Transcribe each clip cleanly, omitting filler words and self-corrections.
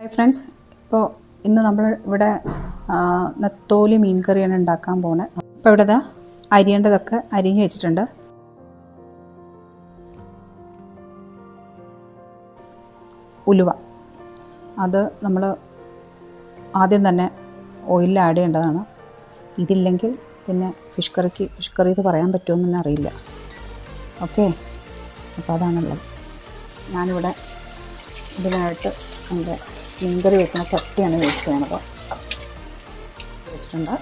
Hi friends, ഇപ്പോൾ ഇന്ന് നമ്മൾ ഇവിടെ നെത്തോലി മീൻ കറിയാണ് ഉണ്ടാക്കാൻ പോകുന്നത്. അപ്പോൾ ഇവിടെ അരിയേണ്ടതൊക്കെ അരിഞ്ഞ് വെച്ചിട്ടുണ്ട്. ഉലുവ അത് നമ്മൾ ആദ്യം തന്നെ ഓയിലിൽ ആഡ് ചെയ്യേണ്ടതാണ്. ഇതില്ലെങ്കിൽ പിന്നെ ഫിഷ് കറി ഇത് പറയാൻ പറ്റുമെന്ന് അറിയില്ല. ഓക്കെ, അപ്പോൾ അതാണുള്ളത്. ഞാനിവിടെ ഇതിനായിട്ട് എൻ്റെ മീൻകറി വെക്കുന്ന ചട്ടിയാണ് യൂസ് ചെയ്യണത്. വെച്ചിട്ടുണ്ട്.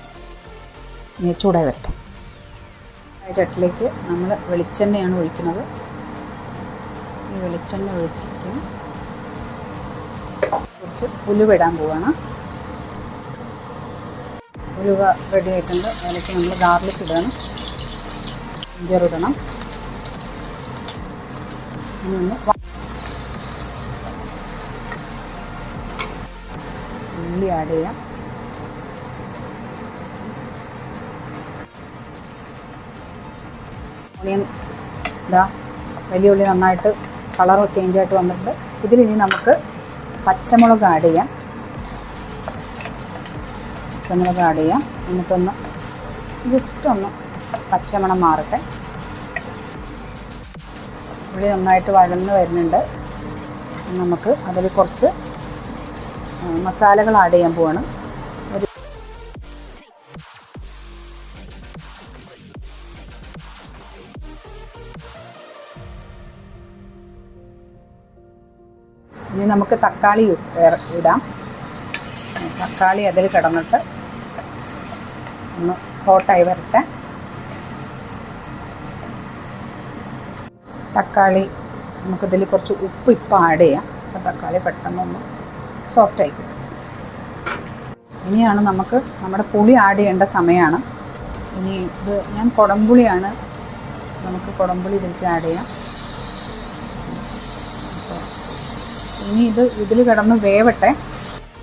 ഇനി ചൂടായി വരട്ടെ. ചട്ടിലേക്ക് നമ്മൾ വെളിച്ചെണ്ണയാണ് ഒഴിക്കുന്നത്. ഈ വെളിച്ചെണ്ണ ഒഴിച്ചിട്ട് കുറച്ച് ഉലുവ ഇടാൻ പോവുകയാണ്. ഉലുവ റെഡി ആയിട്ടുണ്ട്. അതിലേക്ക് നമ്മൾ ഗാർലിക് ഇടണം, ജിഞ്ചർ ഇടണം. ഉള്ളി ആഡ് ചെയ്യാം. ഓണിയൻ വലിയ ഉള്ളി നന്നായിട്ട് കളർ ചേഞ്ച് ആയിട്ട് വന്നിട്ടുണ്ട്. ഇതിലിനി നമുക്ക് പച്ചമുളക് ആഡ് ചെയ്യാം. എന്നിട്ടൊന്ന് ജസ്റ്റ് ഒന്ന് പച്ചമണം മാറട്ടെ. ഉള്ളി നന്നായിട്ട് വഴന്ന് വരുന്നുണ്ട്. നമുക്ക് അതിൽ കുറച്ച് മസാലകൾ ആഡ് ചെയ്യാൻ പോവാണ്. ഇനി നമുക്ക് തക്കാളി ഇടാം. തക്കാളി അതിൽ കിടന്നിട്ട് ഒന്ന് സോട്ടായി വരട്ടെ. തക്കാളി നമുക്കിതിൽ കുറച്ച് ഉപ്പ് ഇപ്പം ആഡ് ചെയ്യാം. അപ്പോൾ തക്കാളി പെട്ടെന്നൊന്ന് സോഫ്റ്റായി. ഇനിയാണ് നമുക്ക് നമ്മുടെ പുളി ആഡ് ചെയ്യേണ്ട സമയമാണ്. ഇനി ഇത് ഞാൻ കുടംപുളിയാണ്, നമുക്ക് കുടംപുളി ഇതിലേക്ക് ആഡ് ചെയ്യാം. അപ്പോൾ ഇനി ഇതിൽ കിടന്ന് വേവട്ടെ.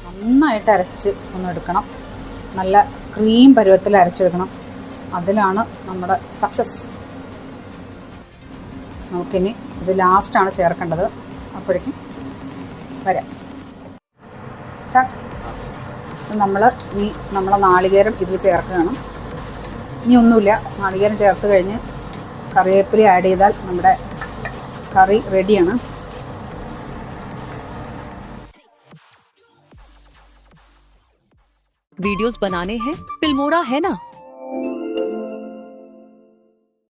നന്നായിട്ട് അരച്ച് ഒന്ന് എടുക്കണം. നല്ല ക്രീം പരുവത്തിൽ അരച്ചെടുക്കണം. അതിലാണ് നമ്മുടെ സക്സസ്. നമുക്കിനി ഇത് ലാസ്റ്റാണ് ചേർക്കേണ്ടത്. അപ്പോഴേക്കും വരാം. നമ്മളെ നാളികേരം ഇതിൽ ചേർക്കുകയാണ്. ഇനി ഒന്നുമില്ല, നാളികേരം ചേർത്ത് കഴിഞ്ഞ് കറിവേപ്പില ആഡ് ചെയ്താൽ നമ്മുടെ കറി റെഡിയാണ്. वीडियोस बनाने हैं, फिल्मोरा है ना।